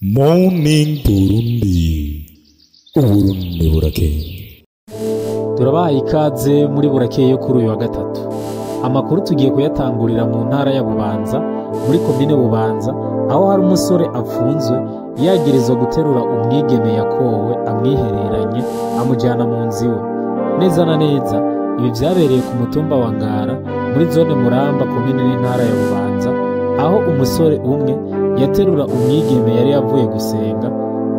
Morning Burundi, Uburundi burakeye. Turabaha ikaze muri burakeye kuri uyu wa gatatu. Amakuru tugiye kuyatangurira mu ntara ya Bubanza, muri komine Bubanza, aho hari umusore apfunzwe yagirizwa guterura umwigeme yakowe amwihereranye amujyana mu nzu iwe. Neza na neza, ibi vyabereye ku mutumba wa Ngara muri zone Muramba komine n'intara ya Bubanza, aho umusore umwe yaterura umwigeme yari yavuye gusenga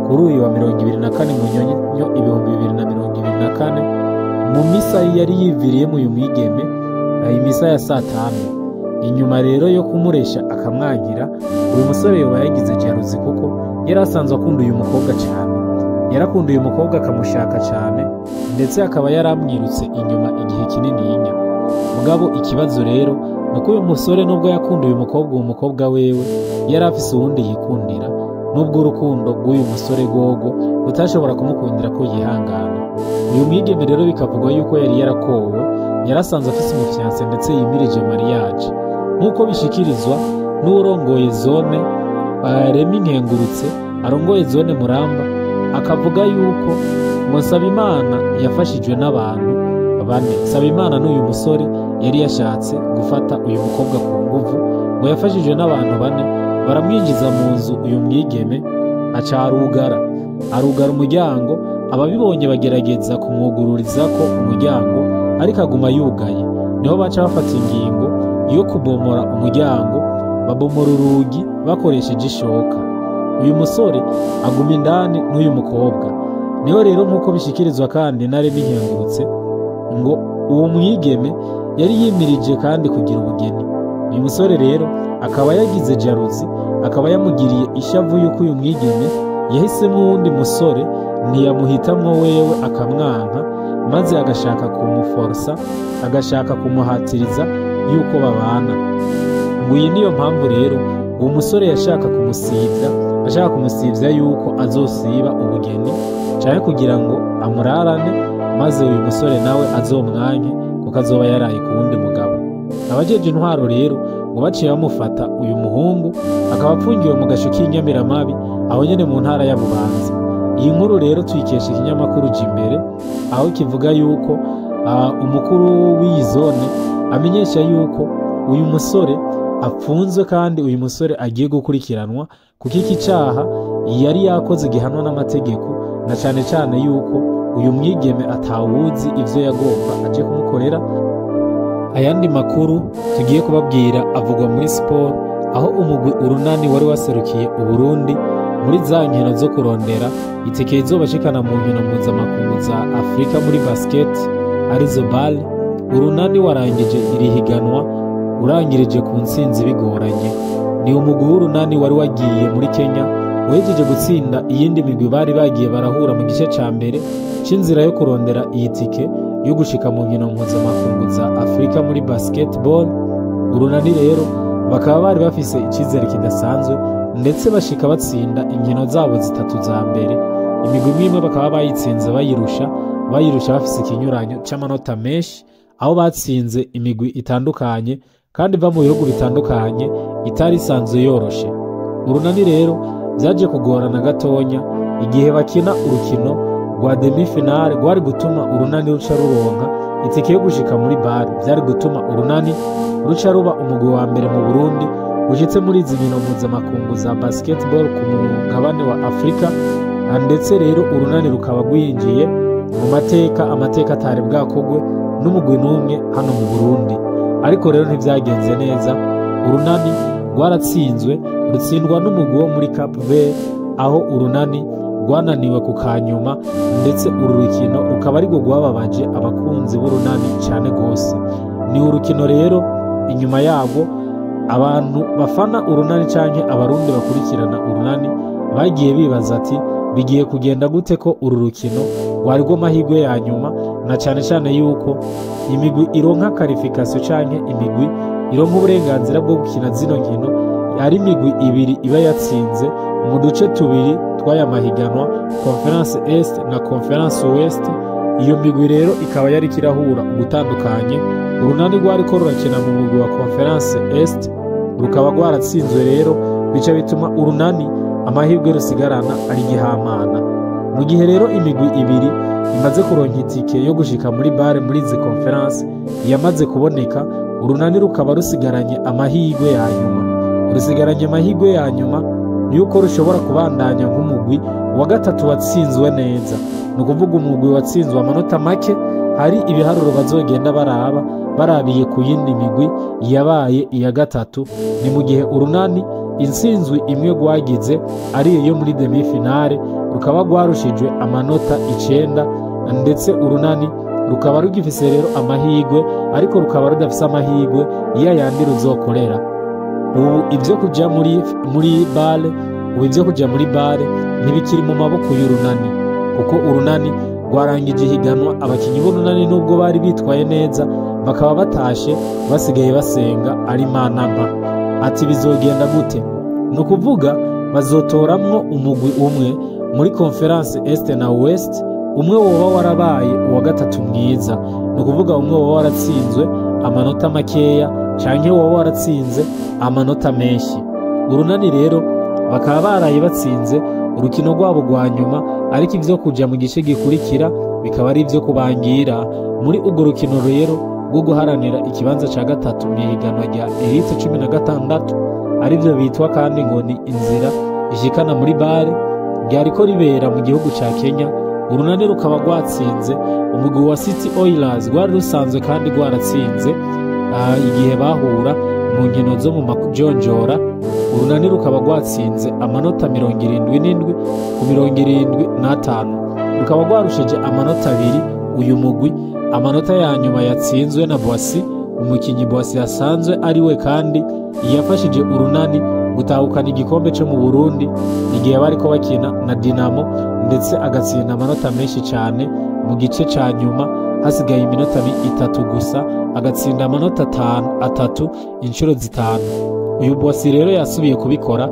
kuri uyu wa 24 Munyonyo 2024 mu misa yari yiviriyemo uyu mwigeme, imisa ya saa 5. Inyuma rero yo kumuresha akamwangira, uyu musore yoba yagize jaruzi kuko yari asanzwe akunda uyu mukobwa cyane. Yarakunda uyu mukobwa akamushaka cyane, ndetse akaba yaramwirutse inyuma igihe kinini yinya. Mugabo ikibazo rero nuko uyu musore nubwo yakunda uyu mukobwa wewe yari afise uwundi yikundira, nubwo urukundo rw'uyu musore gogo rutashobora kumukundira ko yihangana. Uyu mwigeme rero bikavugwa yuko yari yarakowe, yarasanzwe afise umufyanse ndetse yimirije mariage. Nkuko bishikirizwa n'urongoye zone Remi Nkengurutse arongoye zone Muramba, akavuga yuko Nsabimana yafashijwe n'abantu bane. Nsabimana n'uyu musore yari yashatse gufata uyu mukobwa ku nguvu, ngo yafashijwe n'abantu bane, baramwinjiza mu nzu uyu mwigeme aca arugara umuryango. Ababibonye bagerageza kumwugururiza ko umuryango, ariko aguma yugaye. Niho baca bafata ingingo yo kubomora umuryango, babomora urugi bakoresheje ishoka. Uyu musore aguma indani n'uyu mukobwa. Niho rero nkuko bishikirizwa kandi na Remi Nkengurutse, ngo uwo mwigeme yari yimirije kandi kugira ubugeni. Uyu musore rero akaba yagize jaruzi, akaba yamugiriye ishavu yuko uyu mwigeme yahisemo uwundi musore, ntiyamuhitamwo wewe akamwanka, maze agashaka kumuforsa, agashaka kumuhatiriza yuko babana. Ngo iyi niyo mpamvu rero uwo musore yashaka kumusivya yuko azosiba ubugeni cyane kugira ngo amurarane, maze uyu musore nawe azomwanke kuko azoba yaraye ku wundi mugabo. Abajeje intwaro rero ngo baciye bamufata uyu muhungu, akaba apfungiwe mu gasho k'Inyamiramabi aho nyene mu ntara ya Bubanza. Iyi nkuru rero tuyikesha ikinyamakuru Jimbere, aho kivuga yuko umukuru w'iyi zone amenyesha yuko uyu musore apfunzwe kandi uyu musore agiye gukurikiranwa kuko iki cyaha yari yakoze gihanwa n'amategeko, na cyane cyane yuko uyu mwigeme atawuzi ivyo yagomba aje kumukorera. Ayandi makuru tugiye kubabwira avugwa muri sport, aho umugwi urunani wari waserukiye Uburundi muri za nkino zo kurondera itike izobashikana mu nkino mpuzamakungu za Afrika muri basket arizo BAL. Urunani warangije iri higanwa urangirije ku ntsinzi bigoranye. Ni umugwi w'urunani wari wagiye muri Kenya, wejeje gutsinda iyindi migwi bari bagiye barahura mu gice ca mbere c'inzira yo kurondera iyi tike yo gushika mu nkino mpuzamakungu za Afrika muri basketball. Urunani rero bakaba bari bafise icizere kidasanzwe, ndetse bashika batsinda inkino zabo zitatu za mbere. Imigwi imwe bakaba bayitsinze bayirusha bafise ikinyuranyo c'amanota menshi, aho batsinze imigwi itandukanye kandi va mu bihugu bitandukanye itari isanzwe yoroshe. Urunani rero vyaje kugorana gatonya igihe bakina urukino rwa demi-finale rwari gutuma urunani ruca ruronka itike yo gushika muri BAL. Vyari gutuma urunani ruca ruba umugwi wa mbere mu Burundi ushitse muri izi nkino mpuzamakungu za basketball ku mugabane wa Afrika, ndetse rero urunani rukaba rwinjiye mu amateka atari bwakogwe n'umugwi n'umwe hano mu Burundi. Ariko rero ntivyagenze neza, urunani rwaratsinzwe rutsindwa n'umugwi wo muri Cape Verde, aho urunani rwananiwe ku kanyuma, ndetse uru rukino rukaba ariko rwababaje abakunzi b'urunani cyane gose. Ni urukino rero inyuma yabo abantu bafana urunani canke abarundi bakurikirana urunani bagiye bibaza ati bigiye kugenda gute ko uru rukino rwari rwo mahirwe ya nyuma, na cyane cyane yuko imigwi ironka qualification canke imigwi ironka uburenganzira bwo gukina zino nkino ari imigwi ibiri iba yatsinze mu duce tubiri tw'aya mahiganwa, Conference Est na Conference West. Iyo migwi rero ikaba yari kirahura ugutandukanye. Urunani rwariko rurakina mu mugwi wa Conference Est, rukaba rwaratsinzwe rero, bica bituma urunani amahirwe rusigarana ari gihamana. Mu gihe rero imigwi ibiri imaze kuronka itike yo gushika muri bare muri izi conference yamaze kuboneka, urunani rukaba rusigaranye amahirwe ya nyuma. Rusigaranye amahirwe ya nyuma yuko rushobora kubandanya nk'umugwi wa gatatu watsinzwe neza. Ni ukuvuga umugwi watsinzwe amanota make, hari ibiharuro bazogenda barabiye ku yindi migwi yabaye iya gatatu. Ni mu gihe urunani intsinzwi imwe rwagize ari iyo muri demi finale rukaba rwarushijwe amanota 9, ndetse urunani rukaba rugifise rero amahirwe, ariko rukaba rudafise amahirwe yayandi ruzokorera. Ubu ivyo kuja muri bare ntibikiri mu maboko y'urunani, kuko urunani rwarangije ihiganwa. Abakinyi b'urunani nubwo bari bitwaye neza, bakaba batashe basigaye basenga ari manama ati bizogenda gute. Ni ukuvuga bazotoramwo umugwi umwe muri conference Est na West, umwe woba warabaye uwa gatatu mwiza. Ni ukuvuga umwe woba waratsinzwe amanota makeya canke woba waratsinze amanota menshi. Urunani rero bakaba baraye batsinze urukino rwabo rwa nyuma, ariko ivyo kuja mu gice gikurikira bikaba ari ivyo kubangira muri urwo rukino rero rwo guharanira ikibanza ca gatatu mu ihiganwa rya Elite 16, arivyo bitwa kandi ngo ni inzira ishikana muri bare, ryariko ribera mu gihugu ca Kenya. Urunani rukaba rwatsinze umugwi wa City Oilers, rwari rusanzwe kandi rwaratsinze igihe bahura mu nkino zo mu majonjora. Urunani rukaba rwatsinze amanota 77 ku 75, rukaba rwarushije amanota 2 uyu mugwi. Amanota ya nyuma yatsinzwe na Boissy, umukinyi Boissy yasanzwe ari we kandi yafashije urunani gutahukana igikombe cyo mu Burundi igihe bariko bakina na Dinamo, ndetse agatsinda amanota menshi cyane. Mu gice ca nyuma hasigaye iminota 3 gusa, agatsinda amanota 3 inshuro 5. Uyu Boissy rero yasubiye kubikora,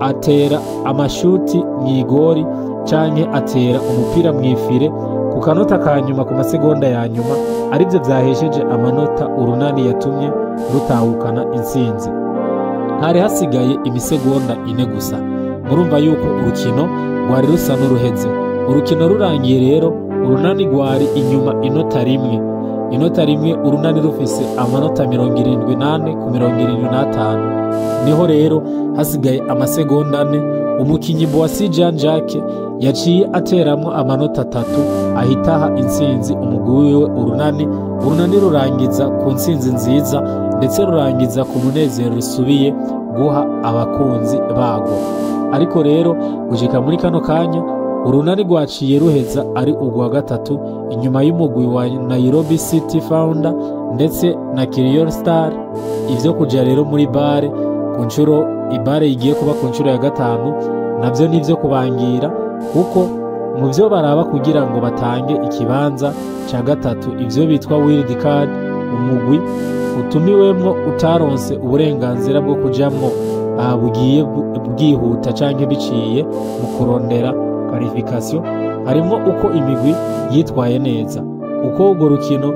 atera amashuti mw'igori canke atera umupira mw'ifire ku kanota ka nyuma, ku masegonda ya nyuma, arivyo vyahesheje amanota urunani yatumye rutahukana intsinzi. Hari hasigaye imisegonda 4 gusa. Murumva yuko urukino rwari rusa n'uruheze. Urukino rurangiye rero urunani rwari inyuma inota rimwe, urunani rufise amanota 78 ku 75. Niho rero hasigaye amasegonda 4 umukinyi Boissy Jean Jacques yaciye ateramwo amanota 3 ahitaha intsinzi umugwi wiwe urunani rurangiza ku ntsinzi nziza, ndetse rurangiza ku munezero rusubiye guha abakunzi bago. Ariko rero gushika muri kano kanya urunani rwaciye ruheza ari urwa gatatu inyuma y'umugwi wa Nairobi City Founder ndetse na Kiriol Star. Ivyo kuja rero muri bare ku nshuro ibare igiye kuba ku nshuro ya 5 navyo nivyo kubangira, kuko mu byo baraba kugira ngo batange ikibanza ca gatatu ivyo bitwa wild card, umugwi utumiwemwo utaronse uburenganzira bwo kujamwo bugiye bwihuta canke biciye mu kurondera qualification. Harimo uko imigwi yitwaye neza, uko urwo rukino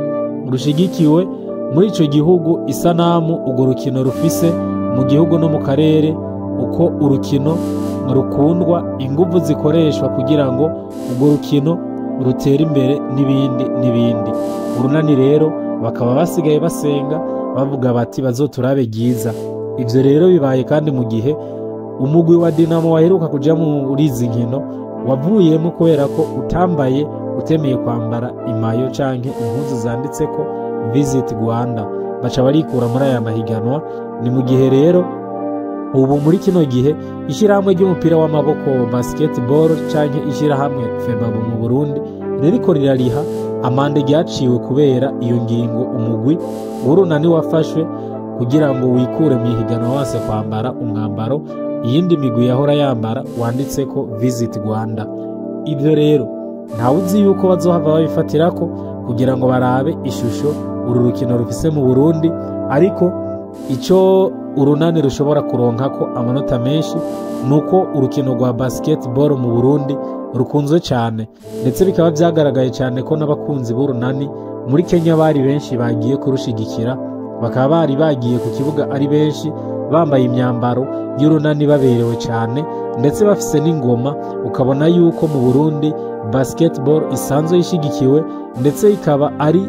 rushigikiwe muri ico gihugu, isanamu urwo rukino rufise mu gihugu no mu karere, uko urukino rukundwa, inguvu zikoreshwa kugira ngo urwo rukino rutera imbere n'ibindi. Urunani rero bakaba basigaye basenga bavuga bati bazoturabe giza. Ivyo rero bibaye kandi mu gihe umugwi wa Dinamo waheruka kuja muri izi nkino wavuyemo kubera ko utemeye kwambara imayo canke impuzu zanditseko Visit Rwanda, baca barikura muri aya mahiganwa. Ni mu gihe rero ubu muri kino gihe ishirahamwe ry'umupira w'amaboko basketball canke ishirahamwe FEBABU mu Burundi ririko rirariha amande ryaciwe kubera iyo ngingo umugwi w'urunani wafashwe kugira ngo wikure mu ihiganwa wase kwambara umwambaro iyindi migwi yahora yambara wanditseko Visit Rwanda. Ibyo rero ntawuzi yuko bazohava babifatirako kugira ngo barabe ishusho uru rukino rufise mu Burundi, ariko ico urunani rushobora kuronkako amanota menshi nuko urukino rwa basketball mu Burundi rukunzwe cyane, ndetse bikaba byagaragaye cyane ko n'abakunzi b'urunani muri Kenya bari benshi bagiye kurushigikira, bakaba bari bagiye ku kibuga ari benshi bambaye imyambaro y'urunani baberewe cyane, ndetse bafise n'ingoma, ukabona yuko mu Burundi basketball isanzwe yishigikiwe ndetse ikaba ari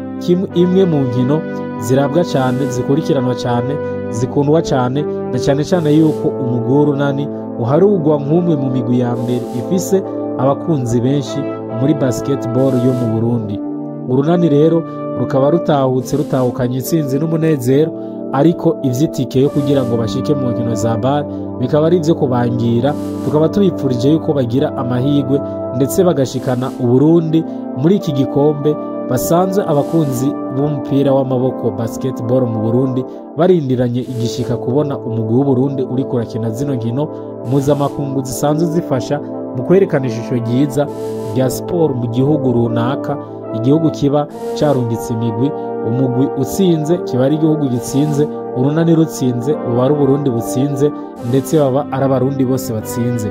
imwe mu nkino zirabwa cyane, zikurikiranwa cyane, zikundwa cyane, na cyane cyane yuko umugwi w'urunani uharugwa nk'umwe mu migwi ya mbere ifise abakunzi benshi muri basketball yo mu Burundi. Urunani rero rukaba rutahukanye intsinzi n'umunezero, ariko ivy'itike yo kugira ngo bashike mu nkino za BAL bikaba ari ivyo kubangira. Tukaba tubipfurije yuko bagira amahirwe ndetse bagashikana Uburundi muri iki gikombe, basanzwe abakunzi b'umupira w'amaboko basketball mu Burundi barindiranye igishika kubona umugwi w'Uburundi uri kurakina zino nkino mpuzamakungu zisanzwe zifasha mu kwerekana ishusho ryiza rya siporo mu gihugu runaka. Igihugu kiba carungitse imigwi, umugwi utsinze kiba ari igihugu gitsinze, urunani rutsinze buba ari Uburundi butsinze, ndetse baba ari abarundi bose batsinze.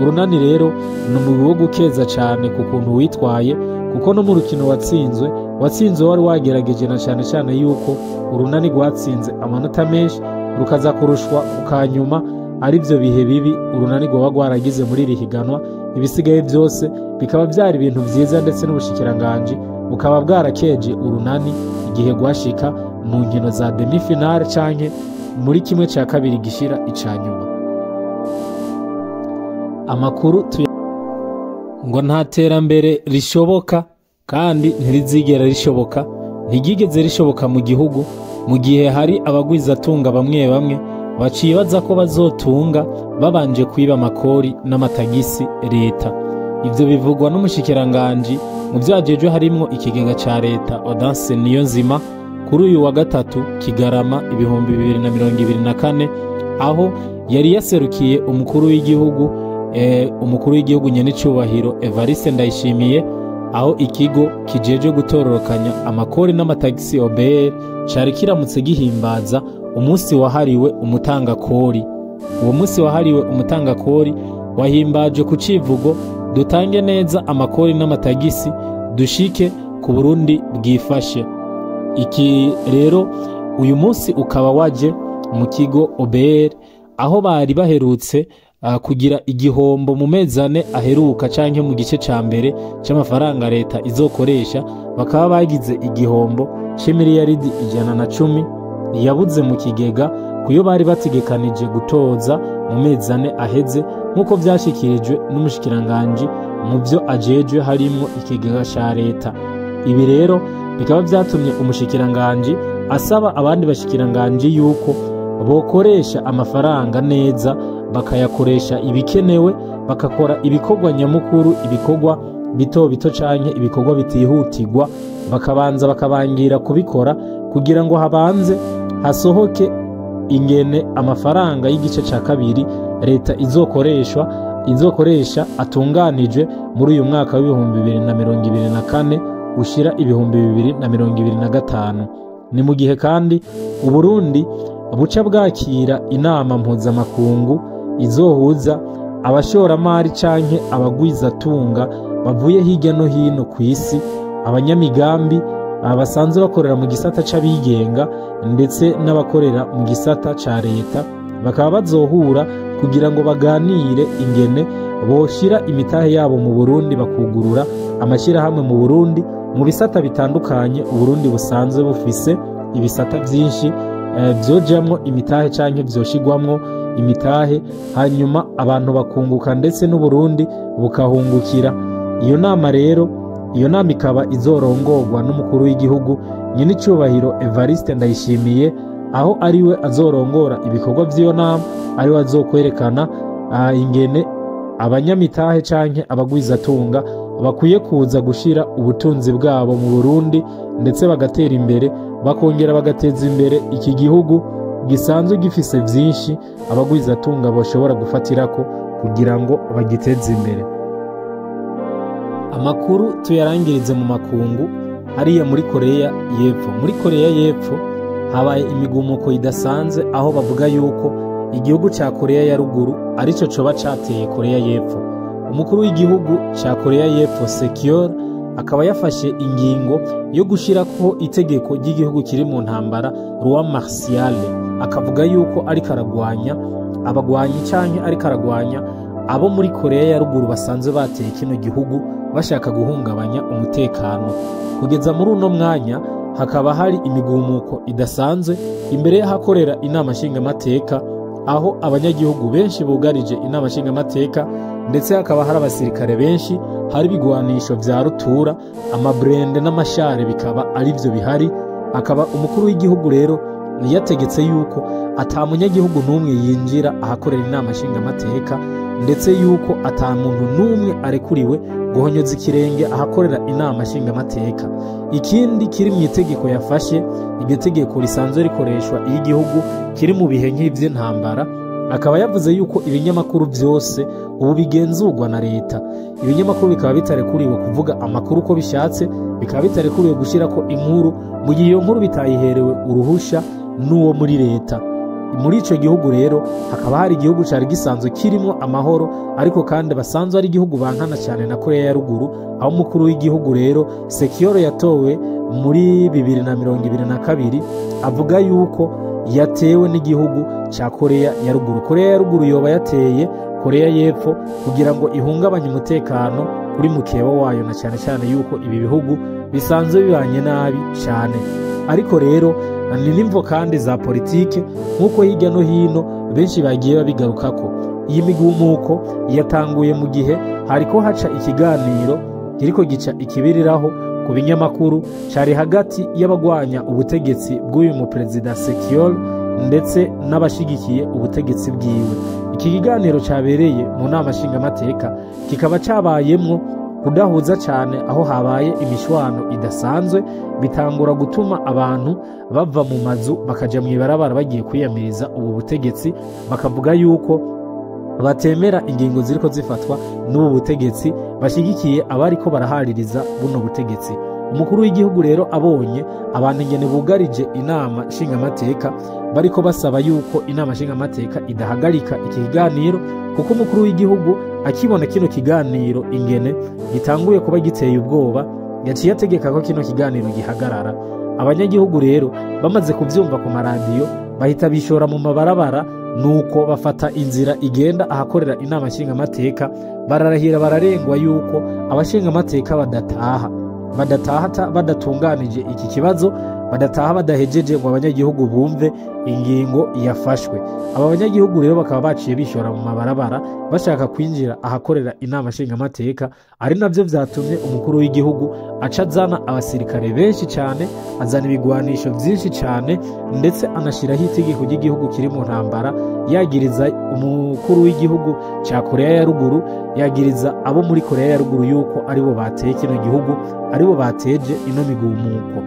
Urunani rero ni umugwi wo gukeza cyane ku kuntu witwaye, kuko no mu rukino watsinzwe wari wagerageje, na cyane cyane yuko urunani rwatsinze amanota menshi rukaza kurushwa ukanyuma ari byo bihe bibi urunani rwaba rwaragize muri iri higanwa. Ibisigaye byose bikaba byari ibintu byiza, ndetse n'ubushikiranganji bukaba bwarakeje urunani igihe rwashika mu nkino za demi-finale canke muri kimwe cya kabiri gishira icanyuma. Amakuru ngo nta terambere rishoboka kandi ntirizigera rishoboka, ntigigeze rishoboka mu gihugu mu gihe hari abagwizatunga bamwe bamwe baciye baza ko bazotunga babanje kwiba amakori n'amatagisi leta. Ivyo bivugwa n'umushikiranganji mu vyajejwe harimwo ikigega ca leta Audace Niyonzima kuri uyu wa gatatu Kigarama 2024, aho yari yaserukiye umukuru w'igihugu nyenicubahiro Evariste Ndayishimiye, aho ikigo kijejwe gutororokanya amakori n'amatagisi OBR cari kiramutse gihimbaza umunsi wahariwe umutangakori. Uwo munsi wahariwe umutangakori wahimbaje ku civugo dutange neza amakori n'amatagisi dushike ku Burundi bwifashe. Iki rero uyu munsi ukaba waje mu kigo OBR, aho bari baherutse kugira igihombo mu mezane aheruka canke mu gice ca mbere c'amafaranga leta izokoresha. Bakaba bagize igihombo c'imiliyaridi 110 yabuze mu kigega kuyo bari bategekanije gutoza mu mezane aheze, nk'uko vyashikirijwe n'umushikiranganji mu byo ajejwe harimwo ikigega ca leta. Ibi rero bikaba vyatumye umushikiranganji asaba abandi bashikiranganji yuko bokoresha amafaranga neza, bakayakoresha ibikenewe, bakakora ibikorwa nyamukuru, ibikorwa bito bito canke ibikorwa bitihutirwa, bakabanza bakabangira kubikora kugira ngo habanze hasohoke ingene amafaranga y'igice ca kabiri leta izokoresha atunganijwe muri uyu mwaka w'2024 ushira 2025. Ni mu gihe kandi Uburundi buca bwakira inama mpuzamakungu izohuza abashoramari canke abagwizatunga bavuye hirya no hino ku isi, abanyamigambi basanzwe bakorera mu gisata c'abigenga ndetse n'abakorera mu gisata ca leta. Bakaba bazohura kugira ngo baganire ingene boshira imitahe yabo mu Burundi, bakugurura amashyirahamwe mu Burundi mu bisata bitandukanye. Uburundi busanzwe bufise ibisata byinshi vyojamwo imitahe canke vyoshigwamwo imitahe, hanyuma abantu bakunguka ndetse n'Uburundi bukahungukira. Iyo nama ikaba izorongorwa n'umukuru w'igihugu nyenicubahiro Evariste Ndayishimiye, aho ariwe azorongora ibikorwa vy'iyo nama, ariwe azokwerekana ingene abanyamitahe canke abagwizatunga bakwiye kuza gushira ubutunzi bwabo mu Burundi, ndetse bagatera imbere, bakongera bagateza imbere iki gihugu gisanzwe gifise vyinshi abagwizatunga bashobora gufatirako kugira ngo bagiteze imbere. Amakuru tuyarangirize mu makungu hariya muri Korea y'Epfo. Muri Korea y'Epfo habaye imigumuko idasanzwe, aho bavuga yuko igihugu ca Korea ya ruguru arico coba cateye Korea y'Epfo. Umukuru w'igihugu ca Korea y'Epfo Sekior akaba yafashe ingingo yo gushirako itegeko ry'igihugu kiri mu ntambara loi martiale, akavuga yuko ari karagwanya abagwanyi canke ari karagwanya abo muri Korea ya ruguru basanzwe bateye kino gihugu bashaka guhungabanya umutekano. Kugeza muri uno mwanya hakaba hari imigumuko idasanzwe imbere y'ahakorera inama nshingamateka, aho abanyagihugu benshi bugarije inama nshingamateka, ndetse hakaba hari abasirikare benshi, hari ibigwanisho vya rutura, amabrende n'amashare bikaba ari byo bihari. Akaba umukuru w'igihugu rero yategetse yuko ata munyagihugu n'umwe yinjira ahakorera inama nshingamateka, ndetse yuko ata muntu n'umwe arekuriwe guhonyoza ikirenge ahakorera inama nshingamateka. Ikindi kiri mu itegeko yafashe, iryo tegeko risanzwe rikoreshwa iyo igihugu kiri mu bihe nk'ivy'intambara, akaba yavuze yuko ibinyamakuru byose ubu bigenzurwa na leta. Ibinyamakuru bikaba bitarekuriwe kuvuga amakuru uko bishatse, bikaba bitarekuriwe gushirako inkuru mu gihe iyo nkuru bitayiherewe uruhusha n'uwo muri leta. Muri ico gihugu rero hakaba hari igihugu cari gisanzwe kirimo amahoro, ariko kandi basanzwe ari igihugu bankana cyane na Korea ya ruguru, aho umukuru w'igihugu rero Sekiolo yatowe muri 2022 avuga yuko yatewe n'igihugu ca Korea ya ruguru. Korea ya ruguru yoba yateye Korea y'epfo kugira ngo ihungabanye umutekano kuri mukeba wayo, na cyane cyane yuko ibi bihugu bisanzwe bibanye nabi cyane. Ariko rero ni nimvo kandi za politike nkuko hirya no hino benshi bagiye babigarukako. Iyi migumuko yatanguye mu gihe hariko haca ikiganiro kiriko gica ikibiriraho ku binyamakuru cari hagati y'abagwanya ubutegetsi bw'uyu mu Perezida Sekiolo ndetse n'abashigikiye ubutegetsi bwiwe. Iki kiganiro cabereye mu nama nshingamateka kikaba cabayemwo kudahuza cyane, aho habaye imishwano idasanzwe, bitangura gutuma abantu bava mu mazu bakaja mu ibarabara bagiye kwiyamiriza ubu butegetsi, bakavuga yuko batemera ingingo ziriko zifatwa n'ubu butegetsi, bashigikiye abariko barahaririza buno butegetsi. Umukuru w'igihugu rero abonye abantu ingene bugarije inama nshingamateka, bariko basaba yuko inama nshingamateka idahagarika iki kiganiro, kuko umukuru w'igihugu akibona kino kiganiro ingene gitanguye kuba giteye ubwoba, yaciye ategeka ko kino kiganiro gihagarara. Abanyagihugu rero bamaze kuvyumva ku maradiyo bahita bishora mu mabarabara, nuko bafata inzira igenda ahakorera inama nshingamateka, bararahira bararengwa yuko abashingamateka badataha badatunganije iki kibazo, badataha badahejeje ngo abanyagihugu bumve ingingo yafashwe. Aba banyagihugu rero bakaba baciye bishora mu mabarabara bashaka kwinjira ahakorera inama nshingamateka, ari navyo vyatumye umukuru w'igihugu acazana abasirikare benshi cyane, azana ibigwanisho vyinshi cyane, ndetse anashiraho itegeko ry'igihugu kiri mu ntambara, yagiriza umukuru w'igihugu ca Korea ya ruguru, yagiriza abo muri Korea ya ruguru yuko aribo bateye kino gihugu, aribo bateje ino migumuko.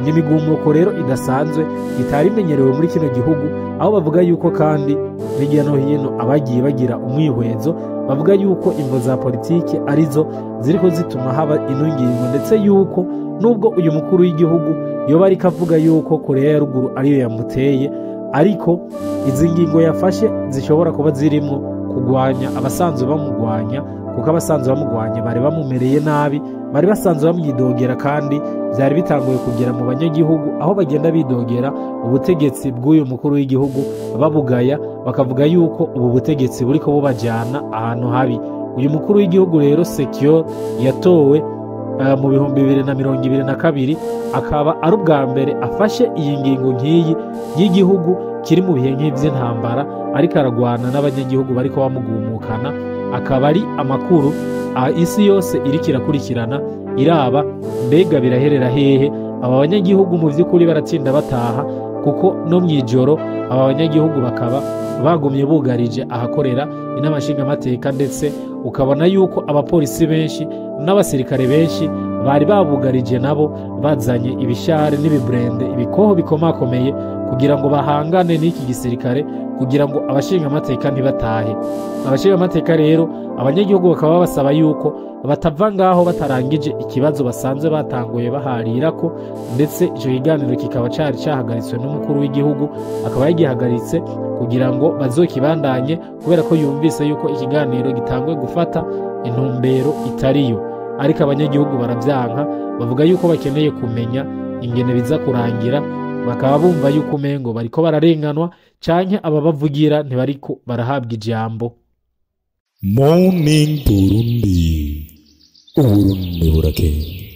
Ni migumuko rero idasanzwe itari imenyerewe muri kino gihugu, aho bavuga yuko kandi hirya no hino abagiye bagira umwihwezo bavuga yuko imvo za politike arizo ziriko zituma haba ino ngingo, ndetse yuko nubwo uyu mukuru w'igihugu yoba ariko avuga yuko Korea ya ruguru ariyo yamuteye, ariko izi ngingo yafashe zishobora kuba zirimo kugwanya abasanzwe bamugwanya, kuko abasanzwe bamugwanya bari bamumereye nabi, bari basanzwe bamwidogera, kandi byari bitanguye kugera mu banyagihugu aho bagenda bidogera ubutegetsi bw'uyu mukuru w'igihugu, babugaya bakavuga yuko ubu butegetsi buriko bubajana ahantu habi. Uyu mukuru w'igihugu rero Sekiolo yatowe mu 2022, akaba ari ubwa mbere afashe iyi ngingo nk'iyi y'igihugu kiri mu bihe nk'ivy'intambara, ariko aragwana n'abanyagihugu bariko bamugumukana. Akaba ari amakuru isi yose iriko irakurikirana iraba mbega biraherera hehe. Aba banyagihugu mu vy'ukuri baratsinda bataha, kuko no mwijoro aba banyagihugu bakaba bagumye bugarije ahakorera inama nshingamateka, ndetse ukabona yuko abapolisi benshi n'abasirikare benshi bari babugarije nabo bazanye ibishare n'ibibrende, ibikoho bikomakomeye kugira ngo bahangane n'iki gisirikare, kugira ngo abashingamateka ntibatahe. Abashingamateka rero abanyagihugu bakaba basaba yuko batava ngaho batarangije ikibazo basanzwe batanguye baharirako, ndetse ico kiganiro kikaba cari cahagaritswe n'umukuru w'igihugu, akaba yagihagaritse kugira ngo bazokibandanye, kubera ko yumvise yuko ikiganiro gitanguye gufata intumbero itariyo. Ariko abanyagihugu baravyanka, bavuga yuko bakeneye kumenya ingene biza kurangira, bakaba bumva yuko umengo bariko bararenganwa canke ababavugira ntibariko barahabwa ijambo. Morning Burundi, Uburundi burakeye.